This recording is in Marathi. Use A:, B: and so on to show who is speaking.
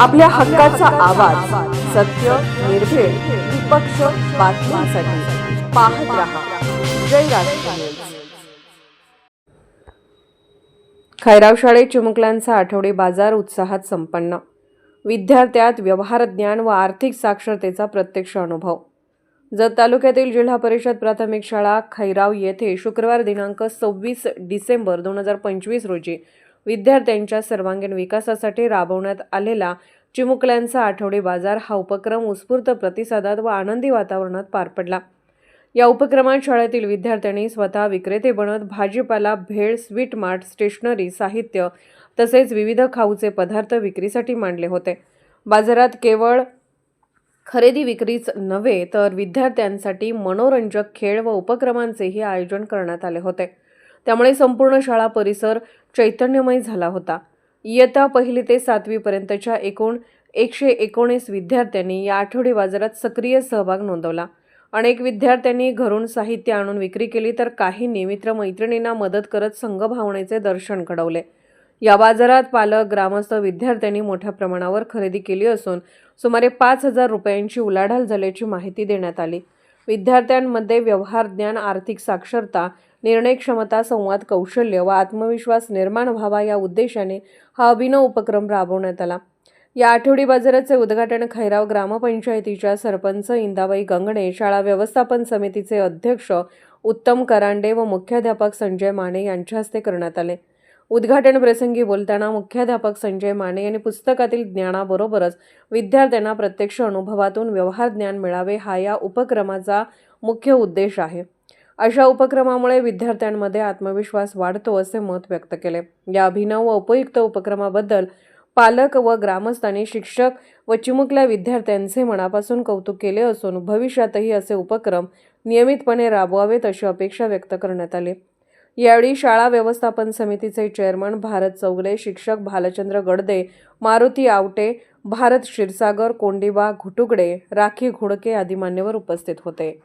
A: आपल्या हक्काचा आवाज, सत्य, निर्भीड, निष्पक्ष बातम्यांसाठी पाहत रहा जय राष्ट्र न्यूज। खैराव शाळेत चिमुकल्यांचा आठवडी बाजार उत्साहात संपन्न। विद्यार्थ्यात व्यवहार ज्ञान व आर्थिक साक्षरतेचा प्रत्यक्ष अनुभव। जत तालुक्यातील जिल्हा परिषद प्राथमिक शाळा खैराव येथे शुक्रवार दिनांक 26 डिसेंबर 2025 रोजी विद्यार्थ्यांच्या सर्वांगीण विकासासाठी राबवण्यात आलेला चिमुकल्यांचा आठवडी बाजार हा उपक्रम उत्स्फूर्त प्रतिसादात व आनंदी वातावरणात पार पडला। या उपक्रमात शाळेतील विद्यार्थ्यांनी स्वतः विक्रेते बनत भाजीपाला, भेळ, स्वीट मार्ट, स्टेशनरी, साहित्य तसेच विविध खाऊचे पदार्थ विक्रीसाठी मांडले होते। बाजारात केवळ खरेदी विक्रीच नव्हे तर विद्यार्थ्यांसाठी मनोरंजक खेळ व उपक्रमांचेही आयोजन करण्यात आले होते। त्यामुळे संपूर्ण शाळा परिसर चैतन्यमय झाला होता। इयत्ता 1ली ते 7वी पर्यंतच्या एकूण 119 विद्यार्थ्यांनी या आठवडी बाजारात सक्रिय सहभाग नोंदवला। अनेक विद्यार्थ्यांनी घरून साहित्य आणून विक्री केली तर काहींनी मित्रमैत्रिणींना मदत करत संघभावनेचे दर्शन घडवले। या बाजारात पालक, ग्रामस्थ, विद्यार्थ्यांनी मोठ्या प्रमाणावर खरेदी केली असून सुमारे 5,000 रुपयांची उलाढाल झाल्याची माहिती देण्यात आली। विद्यार्थ्यांमध्ये व्यवहार ज्ञान, आर्थिक साक्षरता, निर्णय क्षमता, संवाद कौशल्य व आत्मविश्वास निर्माण व्हावा या उद्देशाने हा अभिनव उपक्रम राबवण्यात आला। या आठवडी बाजाराचे उद्घाटन खैराव ग्रामपंचायतीच्या सरपंच इंदाबाई गंगणे, शाळा व्यवस्थापन समितीचे अध्यक्ष उत्तम करांडे व मुख्याध्यापक संजय माने यांच्या हस्ते करण्यात आले। उद्घाटन प्रसंगी बोलताना मुख्याध्यापक संजय माने यांनी पुस्तकातील ज्ञानाबरोबरच विद्यार्थ्यांना प्रत्यक्ष अनुभवातून व्यवहार ज्ञान मिळावे हा या उपक्रमाचा मुख्य उद्देश आहे। अशा उपक्रमामुळे विद्यार्थ्यांमध्ये आत्मविश्वास वाढतो असे मत व्यक्त केले। या अभिनव व उपयुक्त उपक्रमाबद्दल पालक व ग्रामस्थांनी शिक्षक व चिमुकल्या विद्यार्थ्यांचे मनापासून कौतुक केले असून भविष्यातही असे उपक्रम नियमितपणे राबवावेत अशी अपेक्षा व्यक्त करण्यात आली। यावेळी शाळा व्यवस्थापन समितीचे चेअरमन भारत चौगले, शिक्षक भालचंद्र गडदे, मारुती आवटे, भारत क्षीरसागर, कोंडिबा घुटुगडे, राखी घोडके आदी मान्यवर उपस्थित होते।